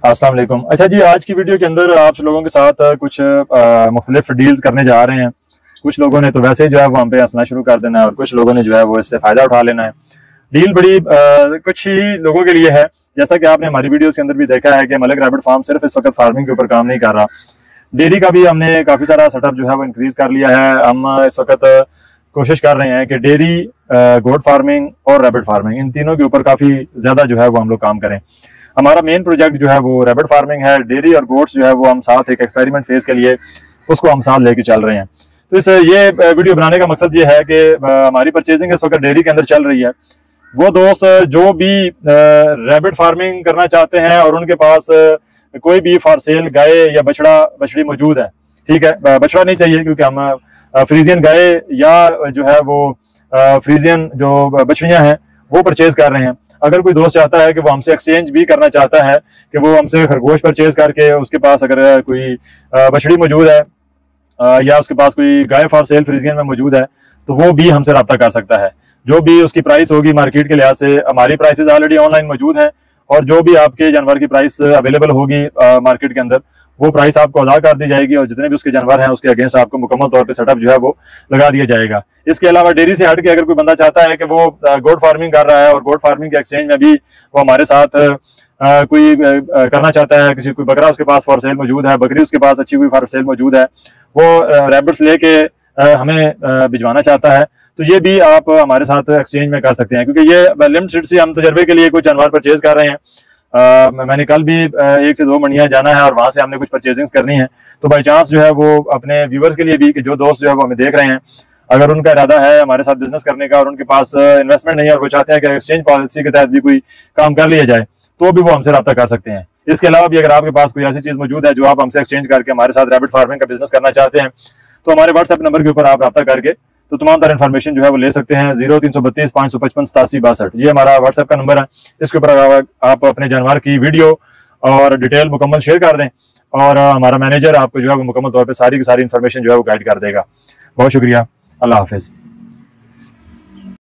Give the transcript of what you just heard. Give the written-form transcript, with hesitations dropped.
अस्सलाम वालेकुम। अच्छा जी, आज की वीडियो के अंदर आप लोगों के साथ कुछ मुख्तलिफ डील्स करने जा रहे हैं। कुछ लोगों ने तो वैसे ही जो है वो हम पे हंसना शुरू कर देना है और कुछ लोगों ने जो है वो इससे फ़ायदा उठा लेना है। डील बड़ी कुछ ही लोगों के लिए है। जैसा कि आपने हमारी वीडियोस के अंदर भी देखा है कि मलिक रैबिट फार्म सिर्फ इस वक्त फार्मिंग के ऊपर काम नहीं कर रहा, डेयरी का भी हमने काफ़ी सारा सेटअप जो है वो इंक्रीज़ कर लिया है। हम इस वक्त कोशिश कर रहे हैं कि डेयरी, गोट फार्मिंग और रैबिट फार्मिंग, इन तीनों के ऊपर काफ़ी ज़्यादा जो है वो हम लोग काम करें। हमारा मेन प्रोजेक्ट जो है वो रैबिट फार्मिंग है। डेयरी और गोट्स जो है वो हम साथ एक एक्सपेरिमेंट फेज के लिए उसको हम साथ लेके चल रहे हैं। तो इस ये वीडियो बनाने का मकसद ये है कि हमारी परचेजिंग इस वक्त डेयरी के अंदर चल रही है। वो दोस्त जो भी रैबिट फार्मिंग करना चाहते हैं और उनके पास कोई भी फॉर सेल गाय या बछड़ी मौजूद है, ठीक है, बछड़ा नहीं चाहिए क्योंकि हम फ्रीजियन गाय या जो है वो फ्रीजियन जो बछड़ियां हैं वो परचेज कर रहे हैं। अगर कोई दोस्त चाहता है कि वो हमसे एक्सचेंज भी करना चाहता है कि वो हमसे खरगोश परचेज करके उसके पास अगर कोई बछड़ी मौजूद है या उसके पास कोई गाय फॉर सेल फ्रीजियन में मौजूद है तो वो भी हमसे रब्ता कर सकता है। जो भी उसकी प्राइस होगी मार्केट के लिहाज से, हमारी प्राइसेस ऑलरेडी ऑनलाइन मौजूद हैं और जो भी आपके जानवर की प्राइस अवेलेबल होगी मार्केट के अंदर वो प्राइस आपको अदा कर दी जाएगी और जितने भी उसके जानवर हैं उसके अगेंस्ट आपको मुकम्मल तौर पे सेटअप जो है वो लगा दिया जाएगा। इसके अलावा डेयरी से हट के अगर कोई बंदा चाहता है कि वो गोट फार्मिंग कर रहा है और गोट फार्मिंग के एक्सचेंज में भी वो हमारे साथ कोई करना चाहता है, किसी कोई बकरा उसके पास फॉर सेल मौजूद है, बकरी उसके पास अच्छी कोई फॉर सेल मौजूद है, वो रैबिट्स लेके हमें भिजवाना चाहता है, तो ये भी आप हमारे साथ एक्सचेंज में कर सकते हैं। क्योंकि ये लिमिटेड से हम तजर्बे के लिए कुछ जानवर परचेज कर रहे हैं। मैंने कल भी 1 से 2 मंडियां जाना है और वहां से हमने कुछ परचेजिंग करनी है। तो बाई चांस जो है वो अपने व्यूवर्स के लिए भी कि जो दोस्त जो है वो हमें देख रहे हैं, अगर उनका इरादा है हमारे साथ बिजनेस करने का और उनके पास इन्वेस्टमेंट नहीं है और वो चाहते हैं कि एक्सचेंज पॉलिसी के तहत भी कोई काम कर लिया जाए तो भी वो हमसे रब्ता कर सकते हैं। इसके अलावा भी अगर आपके पास कोई ऐसी चीज मौजूद है जो आप हमसे एक्सचेंज करके हमारे साथ रैबिट फार्मिंग का बिजनेस करना चाहते हैं तो हमारे व्हाट्सएप नंबर के ऊपर आप रब्ता करके तो तमाम तरह इन्फॉर्मेशन जो है वो ले सकते हैं। 0332 555 8762 ये हमारा व्हाट्सएप का नंबर है। इसके ऊपर आप अपने जानवर की वीडियो और डिटेल मुकम्मल शेयर कर दें और हमारा मैनेजर आपको जो है वो मुकम्मल तौर पे सारी की सारी इन्फॉर्मेशन जो है वो गाइड कर देगा। बहुत शुक्रिया। अल्लाह हाफिज।